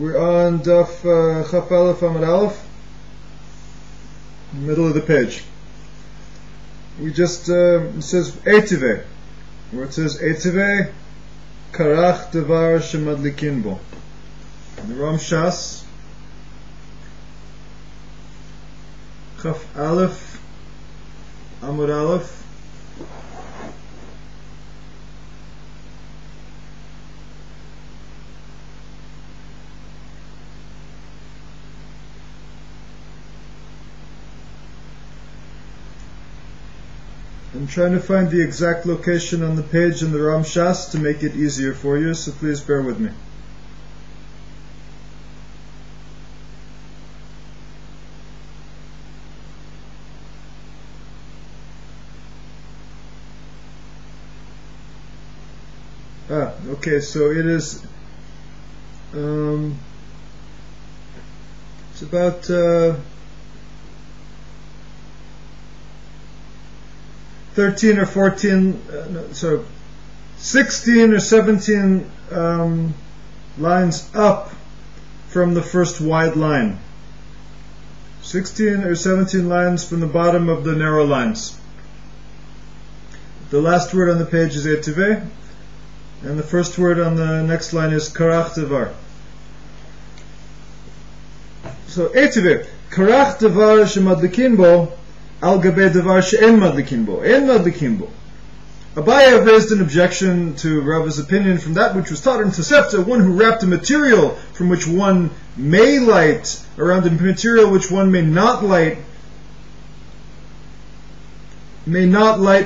We're on Daf Chaf Aleph Amud Aleph, middle of the page. We just, it says Eitive, where it says Eitive, Karach Devar Shemadlikin Bo. The Ram Shas, Chaf Aleph Amud Aleph, I'm trying to find the exact location on the page in the Ram Shas to make it easier for you, so please bear with me. Okay, so it is, it's about, 13 or 14, 16 or 17 lines up from the first wide line. 16 or 17 lines from the bottom of the narrow lines. The last word on the page is Eitive, and the first word on the next line is Karach Devar. So Eitive, Karach Devar shemadlikin bo, Al gabe devar she'en madlikin bo. En madlikin bo. Abaye raised an objection to Rava's opinion from that which was taught in Tosefta, one who wrapped a material from which one may light around a material which one may not light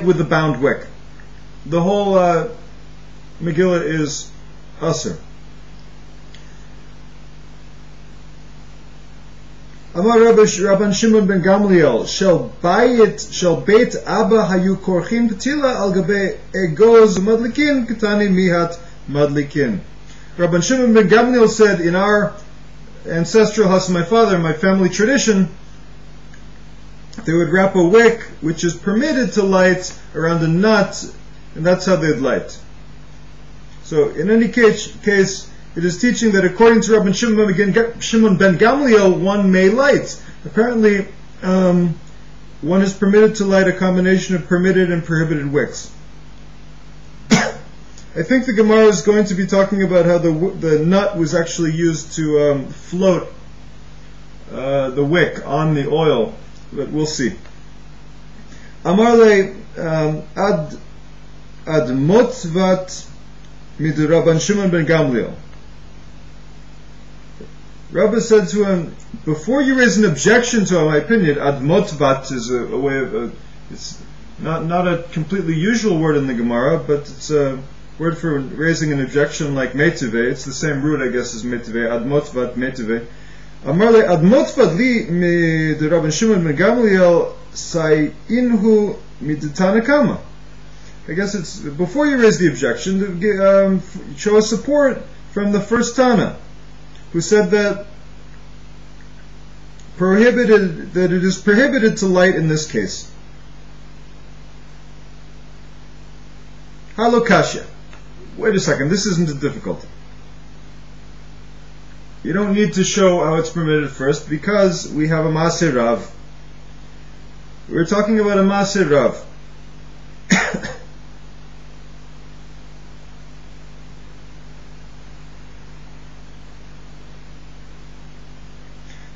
with a bound wick. The whole Megillah is Asr. Amar Rabban Shimon ben Gamliel, shel beit Abba hayu korchin petila al gabe egoz madlikin ketani mihat madlikin. Rabban Shimon ben Gamliel said, in our ancestral house of my father, my family tradition, they would wrap a wick which is permitted to light around a nut, and that's how they'd light. So in any case, it is teaching that according to Rabban Shimon ben Gamliel, one may light. Apparently, one is permitted to light a combination of permitted and prohibited wicks. I think the Gemara is going to be talking about how the nut was actually used to float the wick on the oil, but we'll see. Amarle ad motvat mid Rabban Shimon ben Gamliel. Rabbi said to him, before you raise an objection to my opinion, ad motvat is a way of, it's not a completely usual word in the Gemara, but it's a word for raising an objection like metive. It's the same root, I guess, as metive, ad motvat metive. Amarle ad motvat li mid Rabban Shimon ben Gamliel sai inhu mid Tanakama. I guess it's, before you raise the objection, show us support from the first Tana, who said that it is prohibited to light in this case. Halokasha. Wait a second, this isn't a difficulty. You don't need to show how it's permitted first, because we have a Maaseh Rav. We're talking about a Maaseh Rav.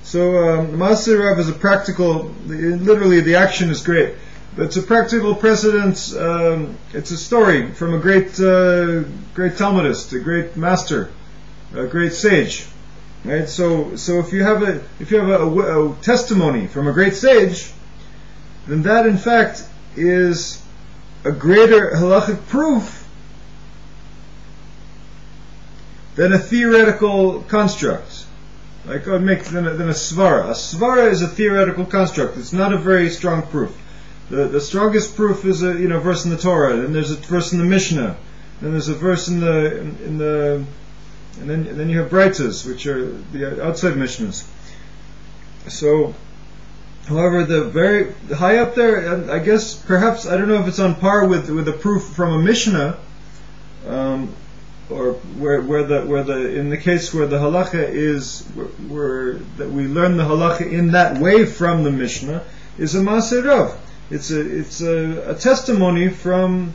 So Maaseh Rav is a practical, literally the action is great, but it's a practical precedent. It's a story from a great Talmudist, a great master, a great sage, right? So if you have a testimony from a great sage, then that in fact is a greater halachic proof than a theoretical construct. Like I would make than a svara. A svara is a theoretical construct. It's not a very strong proof. The strongest proof is a verse in the Torah. Then there's a verse in the Mishnah. Then there's a verse in the and then you have braitas, which are the outside Mishnahs. So, however, the high up there, I guess perhaps I don't know if it's on par with a proof from a Mishnah. or where the in the case where the halacha is where that we learn the halacha in that way from the Mishnah is a Maaseh Rav. It's a testimony from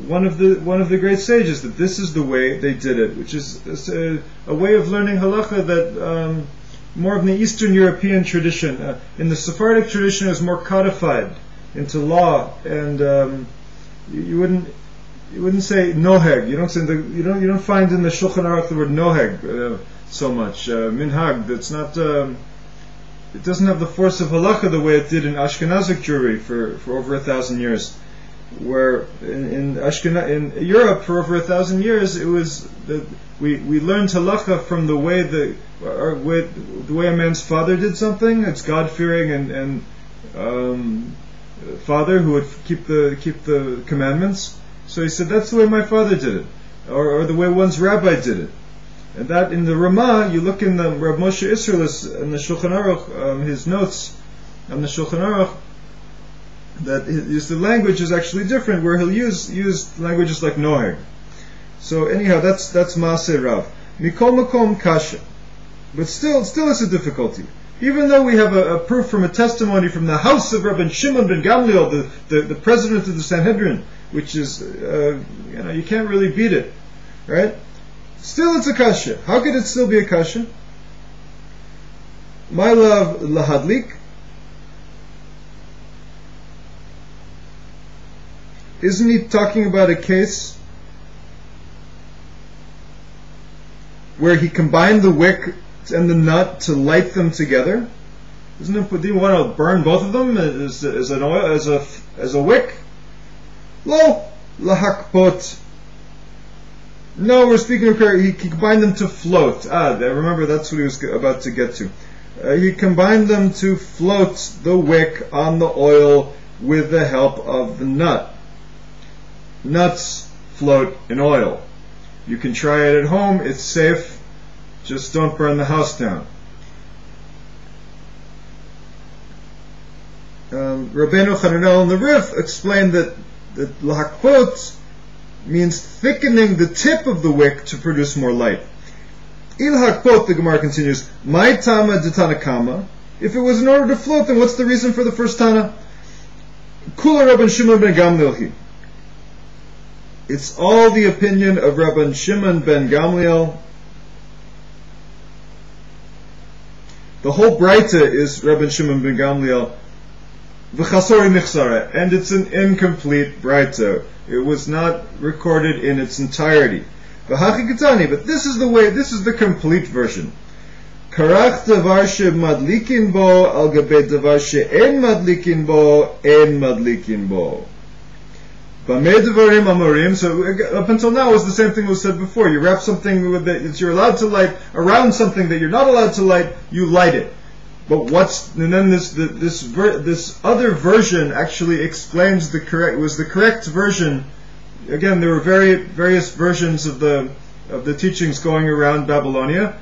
one of the great sages that this is the way they did it, which is a way of learning halacha that more of the Eastern European tradition. In the Sephardic tradition, is more codified into law, and you wouldn't say noheg. You don't find in the Shulchan Aruch the word noheg so much. Minhag. That's not. It doesn't have the force of halacha the way it did in Ashkenazic Jewry for over 1,000 years. Where in Europe for over 1,000 years it was we learned halacha from the way the way a man's father did something. It's God fearing and father who would keep the commandments. So he said that's the way my father did it, or the way one's rabbi did it. And that in the Ramah, you look in the Rav Moshe Isserlis in the Shulchan Aruch, his notes on the Shulchan Aruch, that the language is actually different, where he'll use languages like noheg. So anyhow, that's Maaseh Rav. Mikol Makom Kasha, but still it's a difficulty. Even though we have a proof from a testimony from the house of Rabban Shimon ben Gamliel, the president of the Sanhedrin, which is you can't really beat it, right? Still, it's a kasha. How could it still be a kasha? My love lahadlik. Isn't he talking about a case where he combined the wick and the nut to light them together? Isn't it? Do you want to burn both of them as an oil, as a wick? Lo lahakpot. No, we're speaking of he combined them to float. I remember that's what he was about to get to. He combined them to float the wick on the oil with the help of the nut. Nuts float in oil. You can try it at home, it's safe, just don't burn the house down. Rabbeinu Hananel in the Rif explained that lahakpot means thickening the tip of the wick to produce more light. Il hakpot, the Gemara continues, my tama de tanakama. If it was in order to float, then what's the reason for the first tana? Kula Rabban Shimon ben Gamliel. It's all the opinion of Rabban Shimon ben Gamliel. The whole Breita is Rabban Shimon ben Gamliel. V'chasori michsara, and it's an incomplete Breita. It was not recorded in its entirety. V'hachikatani, but this is the complete version. Karach davar she'madlikin bo al gabe davar she'en madlikin bo en madlikin bo. B'mei devarim amorim. So up until now, it was the same thing that was said before. You wrap something with that you're allowed to light around something that you're not allowed to light. You light it. But and then this other version actually explains the correct version. Again, there were various versions of the teachings going around Babylonia,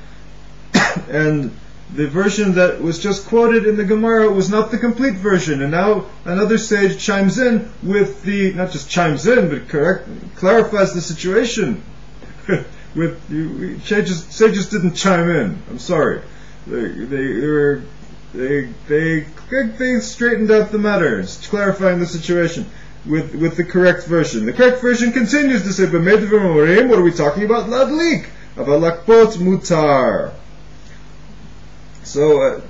and the version that was just quoted in the Gemara was not the complete version. And now another sage chimes in with not just chimes in, but clarifies the situation. Sages didn't chime in. I'm sorry. They straightened out the matter, clarifying the situation with the correct version. The correct version continues to say, what are we talking about? Ladlik, avalakpot mutar. So,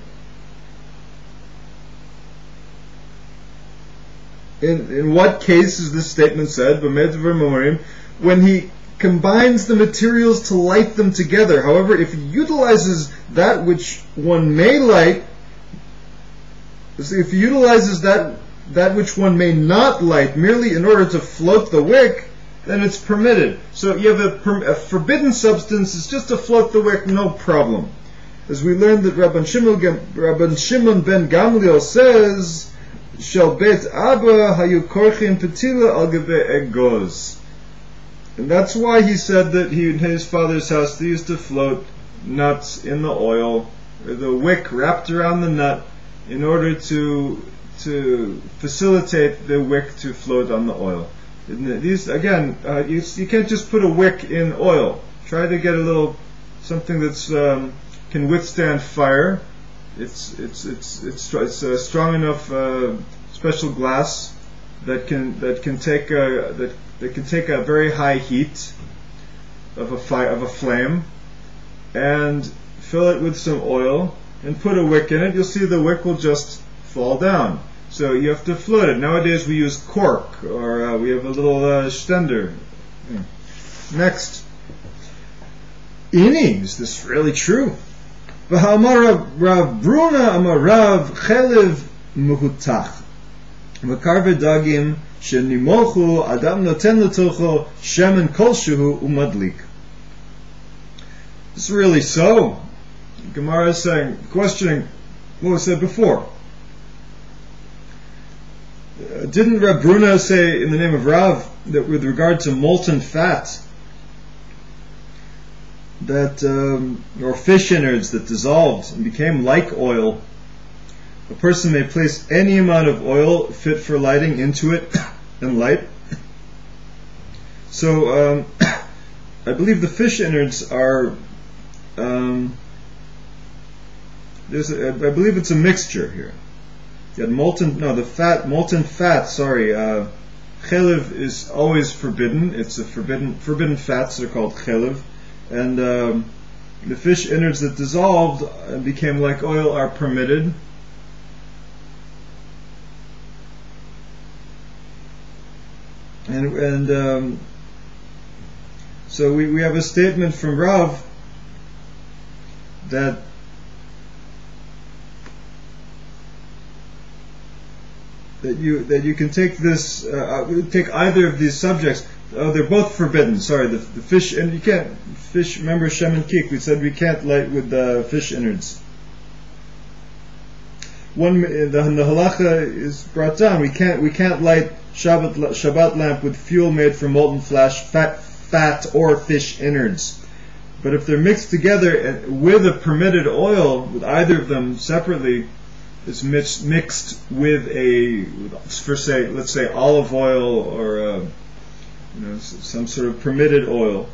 in what case is this statement said? When he combines the materials to light them together. However, if he utilizes that which one may light, if he utilizes that which one may not light merely in order to float the wick, then it's permitted. So you have a forbidden substance, it's just to float the wick, no problem. As we learned that Rabban Shimon ben Gamliel says, Shel bet Abba hayu korchin petila al gabe egoz. And that's why he said that in his father's house they used to float nuts in the oil, or the wick wrapped around the nut, in order to facilitate the wick to float on the oil. These again, you can't just put a wick in oil. Try to get a little something that's can withstand fire. It's a strong enough special glass that can take a very high heat of a flame, and fill it with some oil and put a wick in it. You'll see the wick will just fall down. So you have to float it. Nowadays we use cork, or we have a little stender. Yeah. Next, Ini, is this really true? V'ha'amar Rav Bruna amar Rav Chelev muhutach v'kar v'dagim shenimochu adam noten l'tocho shemen kolshehu umadlik. Is this really so? Gemara is saying, questioning what was said before. Didn't Rav Bruna say in the name of Rav that with regard to molten fat, that or fish innards that dissolved and became like oil, a person may place any amount of oil fit for lighting into it and light? So I believe the fish innards are I believe it's a mixture here. You had molten fat. Sorry, chelev is always forbidden. It's a forbidden fats. They're called chelev, and the fish innards that dissolved and became like oil are permitted. And so we have a statement from Rav that you can take this take either of these subjects. They're both forbidden. Sorry, the fish, and you can't fish. Remember Shem and Kik? We said we can't light with fish innards. The halacha is brought down. We can't light Shabbat lamp with fuel made from molten fat or fish innards. But if they're mixed together with a permitted oil, with either of them separately, it's mixed with let's say olive oil or some sort of permitted oil,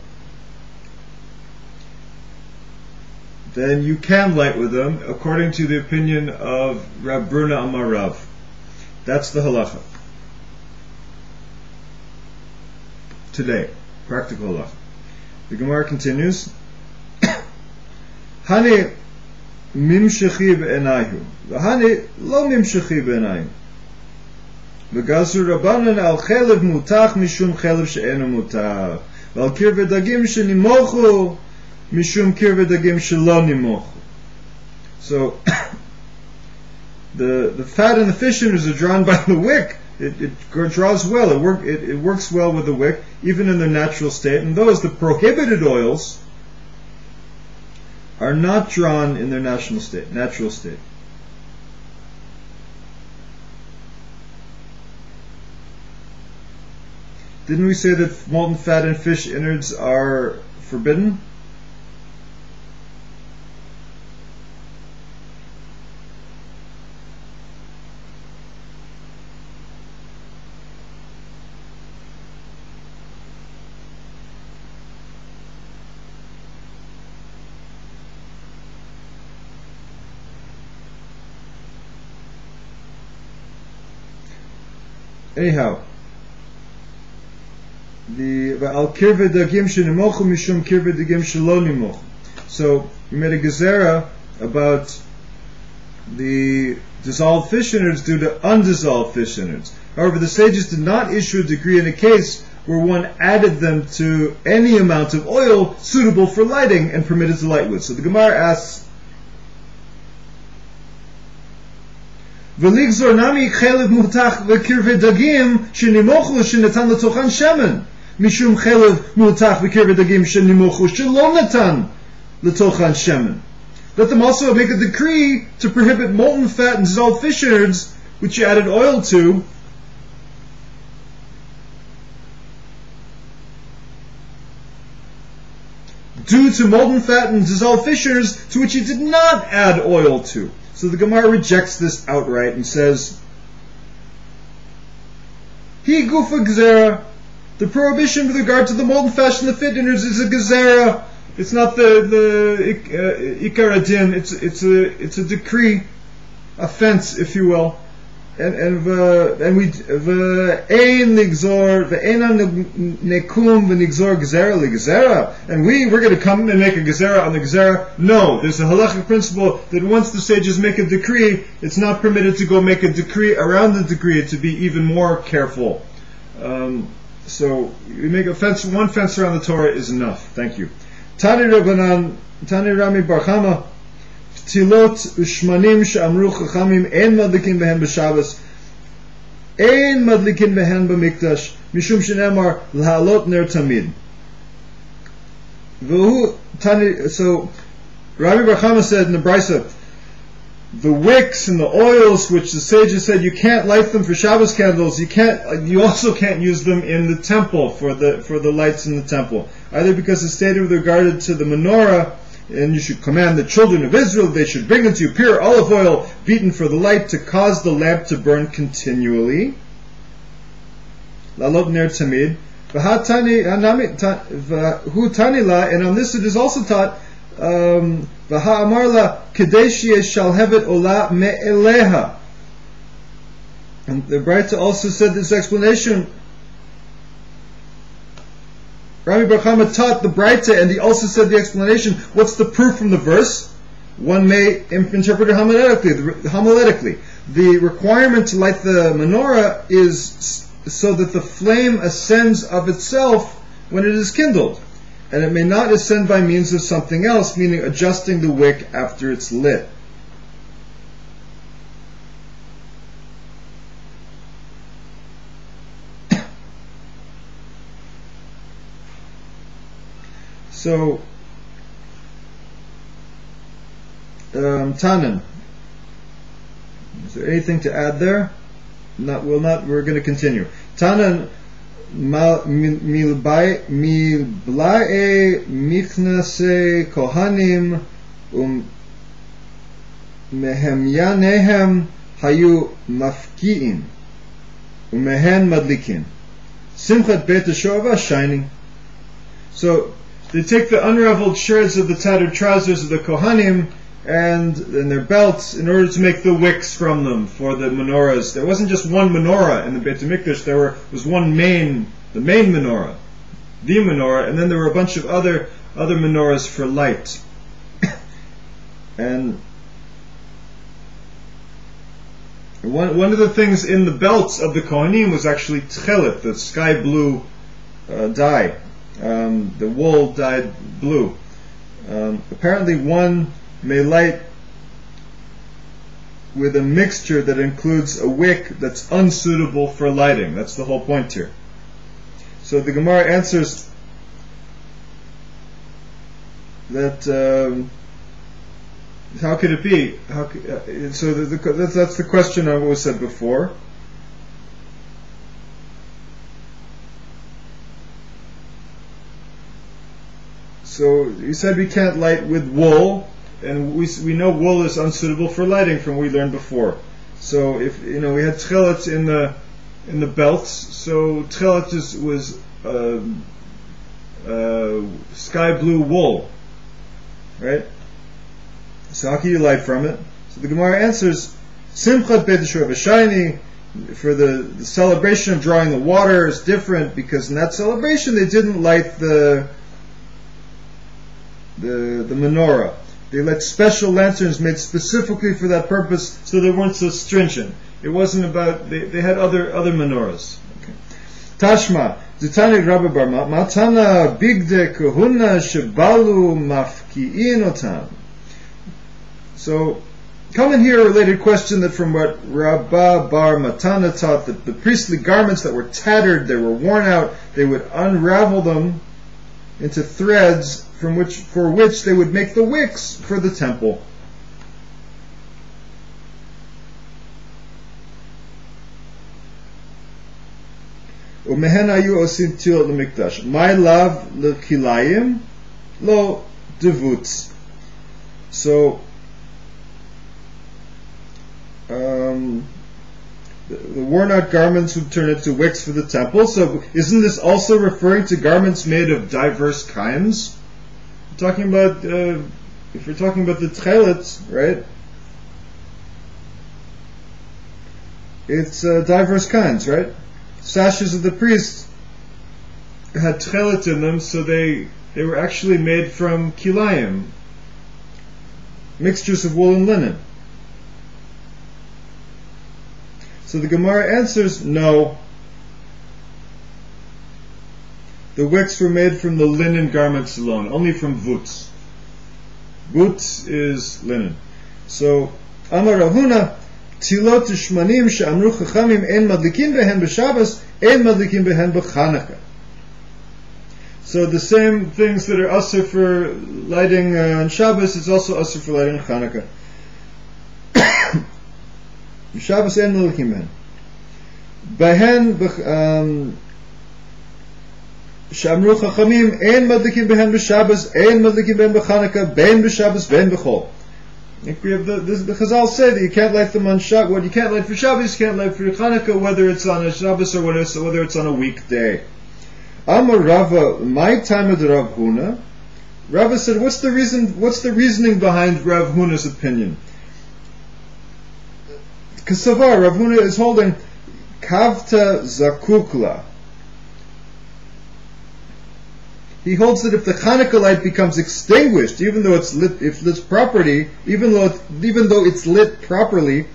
then you can light with them according to the opinion of Rav Bruna Amar Rav. That's the halacha today, practical halacha. The Gemara continues. Hani mimshechi be'enayu, v'hani lo mimshechi be'enayu. V'gazur rabbanan al chelev mutach mishum chelev she'enu mutach, v'al kirve dagim shenimochu mishum kirve dagim shelo nimochu. So the fat and the fish innards are drawn by the wick. It draws well. It works well with the wick, even in their natural state. And those, the prohibited oils, are not drawn in their natural state. Didn't we say that molten fat and fish innards are forbidden? Anyhow, so we made a gezerah about the dissolved fish innards due to undissolved fish innards. However, the sages did not issue a decree in a case where one added them to any amount of oil suitable for lighting and permitted to light with. So the Gemara asks, V'ligzor nami chelev mutach v'kirve dagim shenimochu shenatan l'tochan shemen mishum chelev mutach v'kirve dagim shenimochu shelo natan l'tochan shemen. Let them also make a decree to prohibit molten fat and dissolved fish innards, which you added oil to, due to molten fat and dissolved fish innards to which you did not add oil to. So the Gemara rejects this outright and says, Hi gufa gzera The prohibition with regard to the mold and fashion of the fit dinners is a gezerah. It's not the ikar adin. It's a decree, offense, if you will. And we ve'ein nigzor ve'enan nekum v'nigzor gezerah ligzerah. And we're going to come and make a gezerah on the gezerah. No, there's a halachic principle that once the sages make a decree, it's not permitted to go make a decree around the decree, to be even more careful. So you make a fence, one fence around the Torah is enough. Thank you. Tani Rabbanan, Tani Rami Bar Chama, Tilot Ushmanim She'amru Chachamim Ein Madlikin Behen B'Shabbos Ein Madlikin Behen B'Mikdash Mishum Shenemar L'Halot Ner Tamid. So Rabbi Bar Chama said in the Brisa, the wicks and the oils which the sages said you can't light them for Shabbos candles, you also can't use them in the temple for the lights in the temple, either because it's stated with regard to the menorah, and you should command the children of Israel they should bring unto you pure olive oil beaten for the light to cause the lamp to burn continually. Lalot ner tamid. And on this it is also taught V'ha'amarla kadesh shalhevet ola me'eleha. And the Braita also said this explanation. Rami Bar Chama taught the Braita, and he also said the explanation. What's the proof from the verse? One may interpret it homiletically. The requirement to light the menorah is so that the flame ascends of itself when it is kindled, and it may not ascend by means of something else, meaning adjusting the wick after it's lit. So, Tanan, is there anything to add there? We're going to continue. Tanan, milblae michnase kohanim mehemyanehem hayu mafkiin umehen madlikin simchat beit hashova shining. So they take the unraveled shirts of the tattered trousers of the kohanim and their belts in order to make the wicks from them for the menorahs. There wasn't just one menorah in the Beit HaMikdash, there was one the main menorah, the menorah, and then there were a bunch of other menorahs for light. And one of the things in the belts of the kohanim was actually tchelet, the sky blue dye, the wool dyed blue. Apparently one may light with a mixture that includes a wick that's unsuitable for lighting. That's the whole point here. So the Gemara answers that how could it be? So that's the question I was said before. So you said we can't light with wool, and we know wool is unsuitable for lighting from what we learned before. So if we had tchelet in the belts, so tchelet was sky blue wool, right? So how can you light from it? So the Gemara answers, Simchat Beit HaShorah Shiny, for the celebration of drawing the water is different, because in that celebration they didn't light the menorah. They lit special lanterns made specifically for that purpose, so they weren't so stringent. It wasn't about, they had other menorahs. Okay. Tashma, Zitani Rabbi Barma, Matana Bigde Kahuna Shebalu Mafki'in Otam. So, come in here a related question that from what Rabba Bar Matana taught, that the priestly garments that were tattered, they were worn out, they would unravel them into threads for which they would make the wicks for the temple. Umehen ayu osim til lemikdash. My love lekilayim lo devuts. So the worn out garments would turn into wicks for the temple. So isn't this also referring to garments made of diverse kinds? We're talking about, if we're talking about the tchelet, right? It's diverse kinds, right? Sashes of the priests had tchelet in them, so they were actually made from kilayim, mixtures of wool and linen. So the Gemara answers, no. The wicks were made from the linen garments alone, only from vutz. Vutz is linen. So, Amar Rav Huna, Tilot Shmanim she'amru chachamim ein madlikin behen b'Shabbos, ein madlikin behen b'Chanukah. So the same things that are asur for lighting on Shabbos, it's also asur for lighting on Hanukkah. Shabbos ein madlikin behen. Behen she'amru chachamim ein madlikin behen b'Shabbos, ein madlikin behen b'Chanukah, ben b'Shabbos, ben b'chol. Like we have the Chazal say that you can't light them on Shabbos. What you can't light for Shabbos, you can't light for Hanukkah, whether it's on a Shabbos or whether it's on a weekday. Amar Rava, my time of the Rav Huna. Rava said, what's the reasoning behind Rav Huna's opinion? Kasavar, Rav Huna is holding Kavta Zakukla. He holds that if the Hanukkah light becomes extinguished, even though it's lit, if it's property, even though it's lit properly,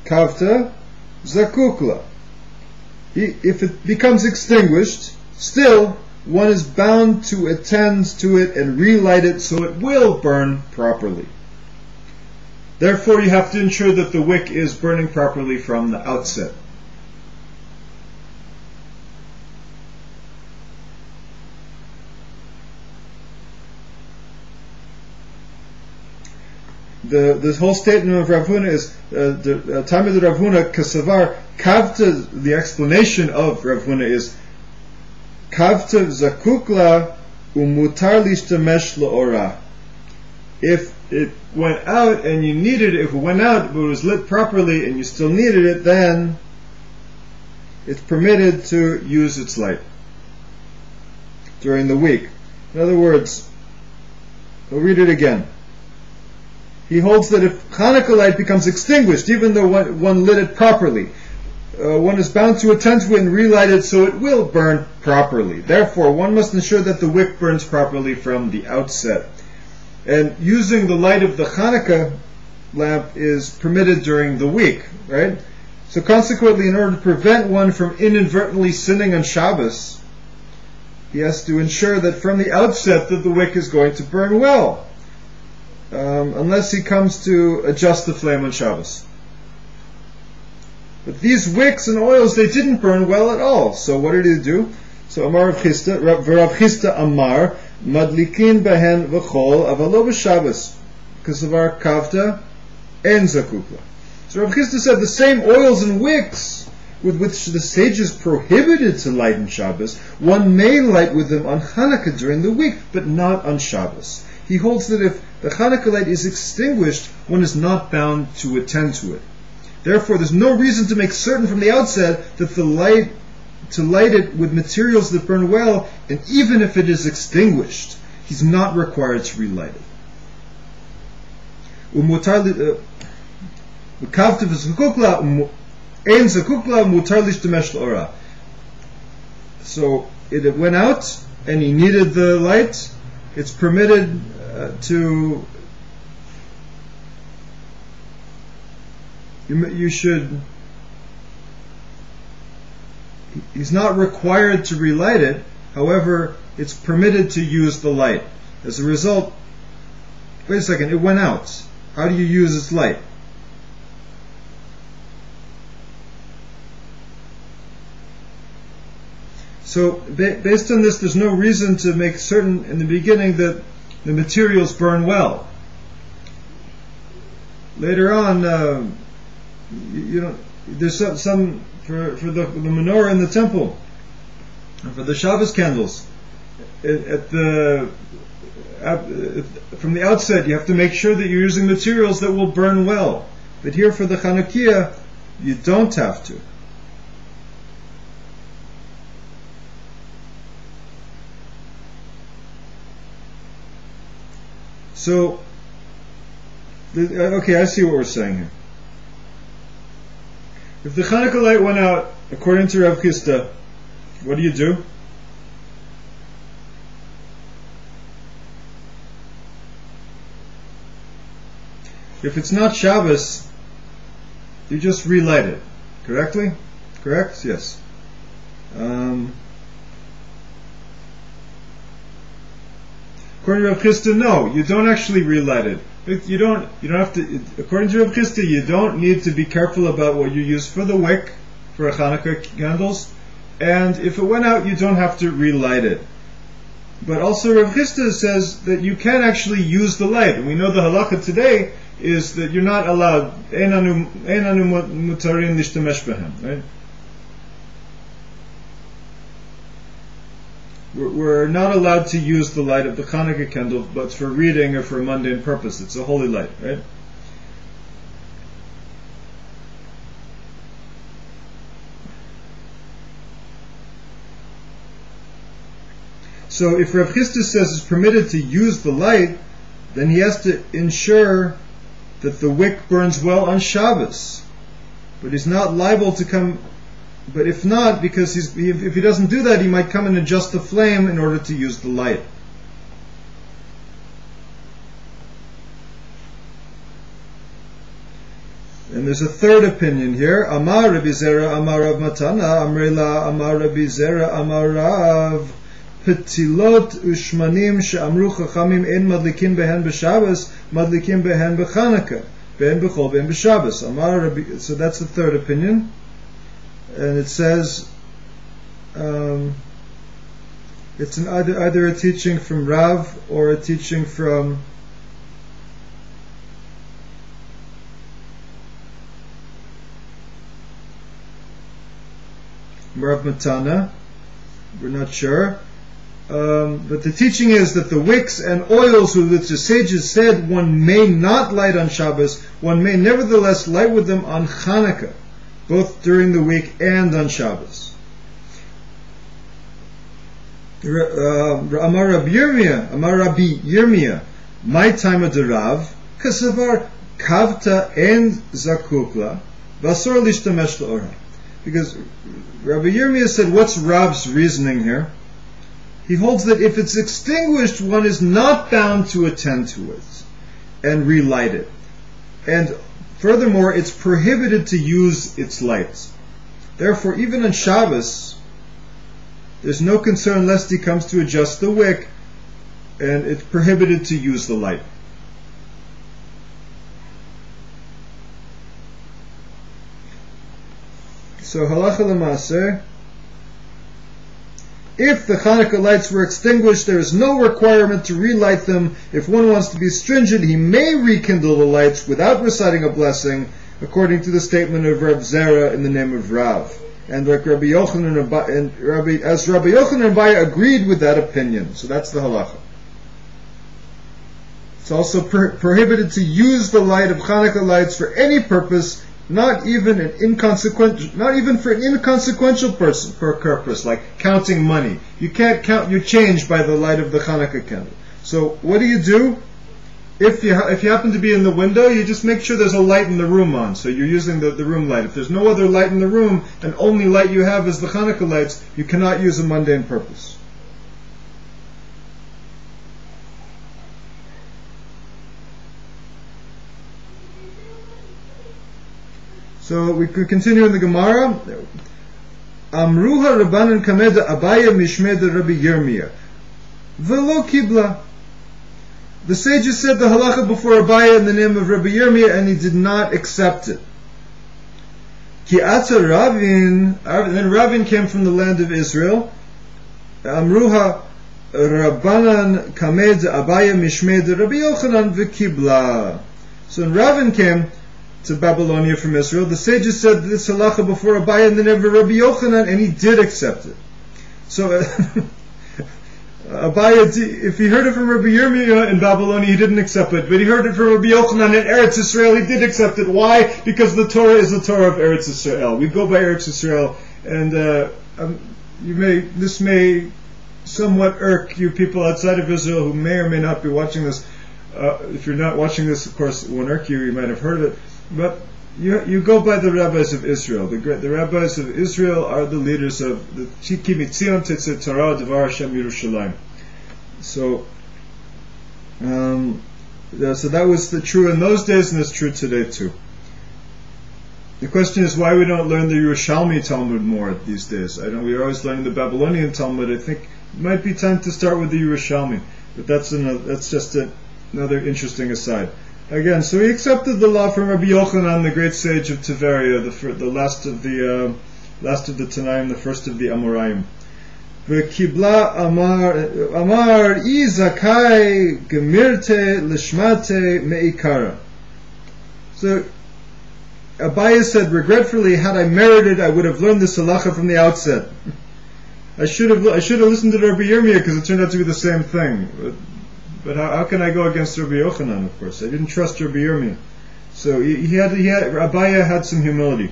Kavta Zakukla. If it becomes extinguished, still one is bound to attend to it and relight it so it will burn properly. Therefore, you have to ensure that the wick is burning properly from the outset. The whole statement of Rav Huna is the time of the Rav Huna Kasavar Kavta. The explanation of Rav Huna is Kavta Zakukla umutar lishtamesh laora. If it went out and you needed it, if it went out but it was lit properly and you still needed it, then it's permitted to use its light during the week. In other words, we'll read it again. He holds that if Hanukkah light becomes extinguished, even though one lit it properly, one is bound to attend to it and relight it so it will burn properly. Therefore, one must ensure that the wick burns properly from the outset. And using the light of the Hanukkah lamp is permitted during the week, right? So consequently, in order to prevent one from inadvertently sinning on Shabbos, he has to ensure that from the outset that the wick is going to burn well, unless he comes to adjust the flame on Shabbos. But these wicks and oils, they didn't burn well at all. So what did he do? So Amar Rav Chisda Amar, Madlikin behen v'chol avalo b'Shabbos kasavar kavta en zakukla. So Rav Chisda said the same oils and wicks with which the sages prohibited to light on Shabbos, one may light with them on Hanukkah during the week, but not on Shabbos. He holds that if the Hanukkah light is extinguished, one is not bound to attend to it. Therefore, there's no reason to make certain from the outset that to light it with materials that burn well, and even if it is extinguished, he's not required to relight it. So it went out and he needed the light, it's permitted he's not required to relight it, however, it's permitted to use the light. As a result, wait a second, it went out. How do you use its light? So, based on this, there's no reason to make certain in the beginning that the materials burn well. Later on, there's some for the Menora in the temple, for the Shabbos candles. At the from the outset, you have to make sure that you're using materials that will burn well. But here for the Hanukiya, you don't have to. So, okay, I see what we're saying here. If the Hanukkah light went out, according to Rav Chisda, what do you do? If it's not Shabbos, you just relight it. Correctly? Correct? Yes. According to Rav Chisda, no, you don't actually relight it. You don't have to. According to Rav Chisda, you don't need to be careful about what you use for the wick for Hanukkah candles, and if it went out, you don't have to relight it. But also, Rav Chisda says that you can actually use the light, and we know the halacha today is that you're not allowed. Ein anu mutarin lishtamesh behem, right? We're not allowed to use the light of the Hanukkah candle, but for reading or for a mundane purpose. It's a holy light, right? So if Rav Chisda says it's permitted to use the light, then he has to ensure that the wick burns well on Shabbos. But he's not liable to come. But if not, because if he doesn't do that, he might come and adjust the flame in order to use the light. And there's a third opinion here. Amar Rabbi Zera, Amar Rav Matana, Amrela, Amar Rabbi Zera, Amar Rav Petilot Ushmanim She'amru Chachamim Ein Madlikin Behen B'Shabbos, Madlikin Behen B'Chanukah, Behen B'Chol, Behen B'Shabbos. Amar Rabbi. So that's the third opinion. And it says it's either a teaching from Rav or a teaching from Rav Matana. We're not sure. But the teaching is that the wicks and oils with which the sages said one may not light on Shabbos, one may nevertheless light with them on Hanukkah, both during the week and on Shabbos. Amar Rabbi Yirmiyah, my time of the Rav, kasavar kavta and zakukla, vasor lishtamesh la'ora. Because Rabbi Yirmiyah said, what's Rav's reasoning here? He holds that if it's extinguished, one is not bound to attend to it and relight it. And furthermore, it's prohibited to use its lights. Therefore, even on Shabbos, there's no concern lest he comes to adjust the wick, and it's prohibited to use the light. So, halacha l'maaseh, if the Hanukkah lights were extinguished, there is no requirement to relight them. If one wants to be stringent, he may rekindle the lights without reciting a blessing, according to the statement of Rav Zera in the name of Rav. And like Rabbi Yochanan and Rabbi Yochanan and Baya agreed with that opinion. So that's the halacha. It's also prohibited to use the light of Hanukkah lights for any purpose, not even for an inconsequential purpose, like counting money. You can't count your change by the light of the Hanukkah candle. So what do? If you happen to be in the window, you just make sure there's a light in the room on, so you're using the room light. If there's no other light in the room, and only light you have is the Hanukkah lights, you cannot use a mundane purpose. So we could continue in the Gemara. Amruha Rabbanan Kameda Abaya Mishmeda Rabbi Yirmiyah Velo Kibla. The sages said the halacha before Abaya in the name of Rabbi Yirmiyah, and he did not accept it. Ki ata Ravin, then Ravin came from the land of Israel. Amruha Rabbanan Kamed Abaya Mishmed Rabbi Yochanan v'Kibla. So when Ravin came to Babylonia from Israel, the sages said this halacha before Abaya in the name of Rabbi Yochanan, and he did accept it. So Abaye, if he heard it from Rabbi Yirmiyah in Babylon, he didn't accept it. But he heard it from Rabbi Yochanan in Eretz Yisrael, he did accept it. Why? Because the Torah is the Torah of Eretz Yisrael. We go by Eretz Yisrael, and this may somewhat irk you people outside of Israel who may or may not be watching this. If you're not watching this, of course, it won't irk you. You might have heard of it, but you go by the rabbis of Israel. The rabbis of Israel are the leaders of the Ki Mitzion Tetzeh Torah Devar Hashem Yerushalayim. So that was true in those days, and it's true today too. The question is why we don't learn the Yerushalmi Talmud more these days. I know we're always learning the Babylonian Talmud. I think it might be time to start with the Yerushalmi, but that's just another interesting aside. Again, so he accepted the law from Rabbi Yochanan, the great sage of Tiberia, the last of the Tanaim, the first of the Amoraim. V'kibla Amar Izakai Gemirte Lishmate Meikara. So Abaye said, regretfully, had I merited, I would have learned this halacha from the outset. I should have listened to Rabbi Yirmiyah, because it turned out to be the same thing. But how can I go against Rabbi Yochanan? Of course, I didn't trust Rabbi Yirmiyah. So Abaye had some humility.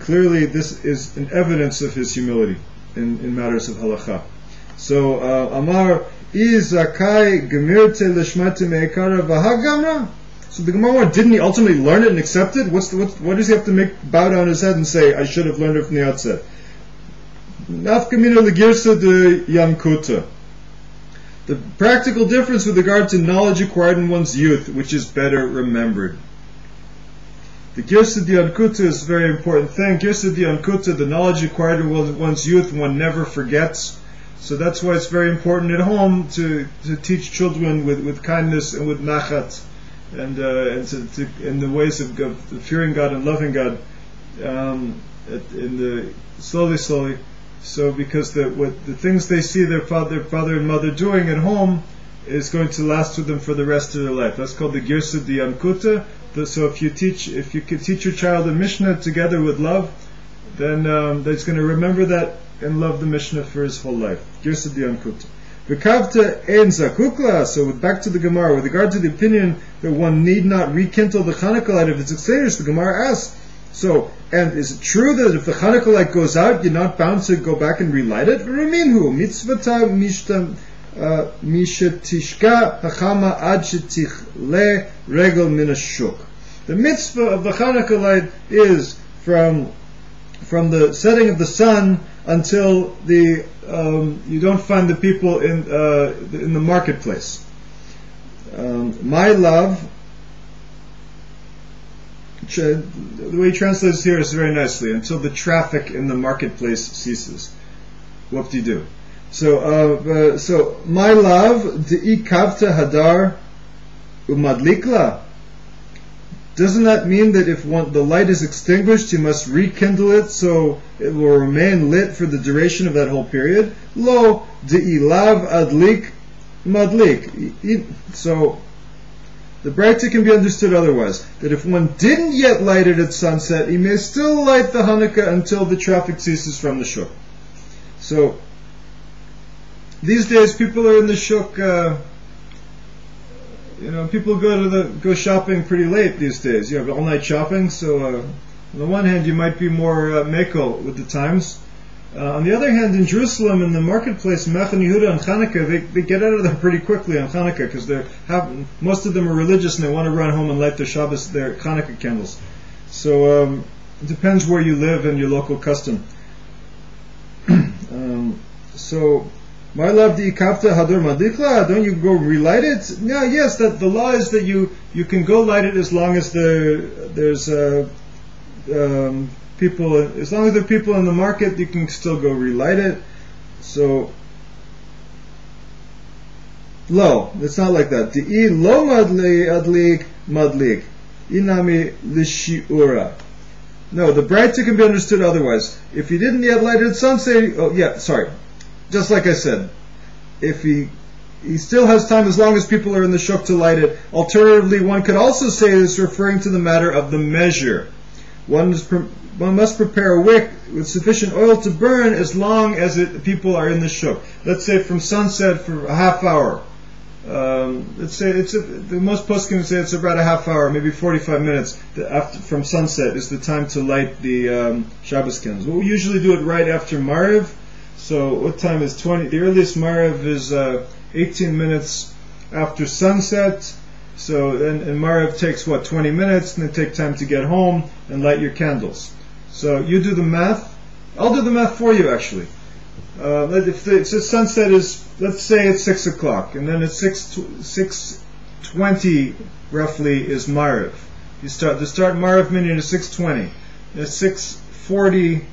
Clearly, this is an evidence of his humility in matters of halacha. So Amar Izakai Gemirte Lishmate Meikara V'Hagamra. So the Gemara, didn't he ultimately learn it and accept it? What does he have to bow down his head and say, I should have learned it from the outset? Nafkamina Legirsa de Yankuta. The practical difference with regard to knowledge acquired in one's youth, which is better remembered. The Girsa de Yankuta is a very important thing. Girsa de Yankuta, the knowledge acquired in one's youth, one never forgets. So that's why it's very important at home to teach children with kindness and with nachat. And in the ways of fearing God and loving God, slowly. So because the things they see their father and mother doing at home is going to last with them for the rest of their life. That's called the Girsa de Yankuta. So if you could teach your child a Mishnah together with love, then he's going to remember that and love the Mishnah for his whole life. Girsa de Yankuta. V'kavta ein zakukla. So back to the Gemara, with regard to the opinion that one need not rekindle the Hanukkah light if it's extinguished, the Gemara asks, so, and is it true that if the Hanukkah light goes out, you're not bound to go back and relight it? V'reminhu mitzvata mishetishka hachama ad shetichle regel min hashuk. The mitzvah of the Hanukkah light is from the setting of the sun until you don't find the people in the marketplace. My love, the way he translates here is very nicely, until the traffic in the marketplace ceases. What do you do? So my love, de'i kavta hadar umadlikla. Doesn't that mean that if the light is extinguished, you must rekindle it so it will remain lit for the duration of that whole period? Lo de'ilav adlik madlik. So the Braita can be understood otherwise, that if one didn't yet light it at sunset, he may still light the Hanukkah until the traffic ceases from the shuk. So these days people are in the shuk. People go shopping pretty late these days. You have all night shopping. So on the one hand, you might be more mekel with the times. On the other hand, in Jerusalem, in the marketplace, Mechan Yehuda and Hanukkah, they get out of there pretty quickly on Hanukkah because most of them are religious and they want to run home and light their Hanukkah candles. So it depends where you live and your local custom. So my love, the ikavta hadur madikla, don't you go relight it? No, yes, that the law is that you can go light it as long as there's people, as long as there are people in the market, you can still go relight it. So lo, it's not like that. De'i lo adlik madlik inami lishiura. No, the Braita can be understood otherwise. If you didn't yet light it at sunset, just like I said, if he still has time as long as people are in the shuk to light it. Alternatively, one could also say this referring to the matter of the measure. One must prepare a wick with sufficient oil to burn as long as people are in the shuk. Let's say from sunset for a half hour. Let's say the most poskim say it's about a half hour, maybe 45 minutes from sunset is the time to light the Shabbos candles. We usually do it right after Mariv. So what time is 20? The earliest Mariv is 18 minutes after sunset. So and Mariv takes 20 minutes, and it takes time to get home and light your candles. So you do the math. I'll do the math for you actually. If the sunset is, let's say it's 6 o'clock, and then it's 6:20 roughly is Mariv. You start Mariv minyan at 6:20. At 6:40,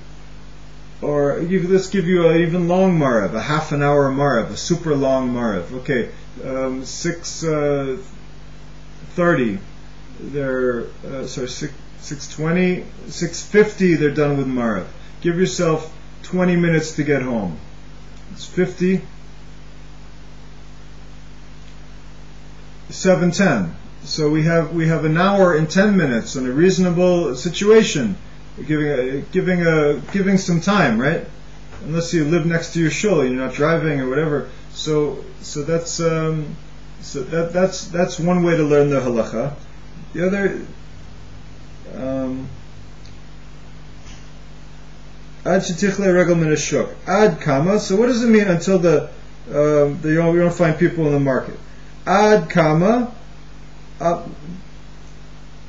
or let's give you an even long Mariv, a half an hour Mariv, a super long Mariv. Okay, 6:30. They're 6:20, 6:50. They're done with Mariv. Give yourself 20 minutes to get home. It's 50. 7:10. So we have an hour and 10 minutes in a reasonable situation. Giving some time, right? Unless you live next to your shul, you're not driving or whatever. So that's one way to learn the halacha. The other. Ad shetichle regel min hashuk. Ad kama. So what does it mean until you don't find people in the market? Ad kama.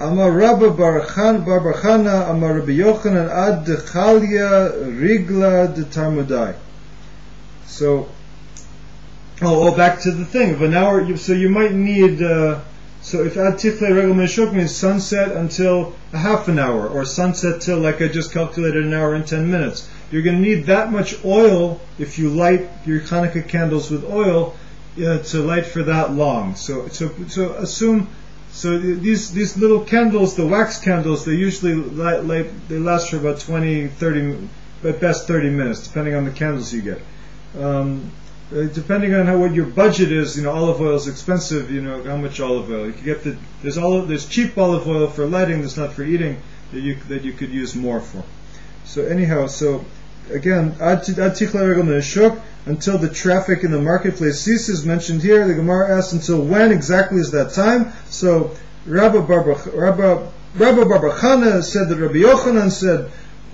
Amar Rabba Bar Chana, Amar Rabbi Yochanan, Ad Dechalya Rigla de Tarmudai. So, back to the thing. Of an hour, so you might need. So if Ad Tichle Regel min hashuk means sunset until a half an hour, or sunset till, like I just calculated, an hour and 10 minutes. You're going to need that much oil if you light your Hanukkah candles with oil to light for that long. So assume. So these little candles, the wax candles, they usually they last for about 20, 30, at best 30 minutes, depending on the candles you get. Depending on what your budget is, olive oil is expensive. How much olive oil you can get. There's cheap olive oil for lighting that's not for eating that you could use more for. So anyhow, again, ad tichla regel min hashuk, until the traffic in the marketplace ceases. Mentioned here, the Gemara asks until when exactly is that time. So Rabba Bar Chana said that Rabbi Yochanan said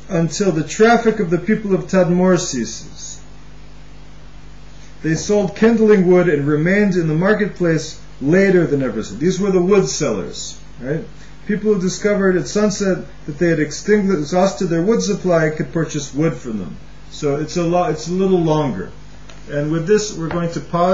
until the traffic of the people of Tadmor ceases. They sold kindling wood and remained in the marketplace later than ever. These were the wood sellers, right? People who discovered at sunset that they had exhausted their wood supply could purchase wood from them. So it's a little longer. And with this, we're going to pause.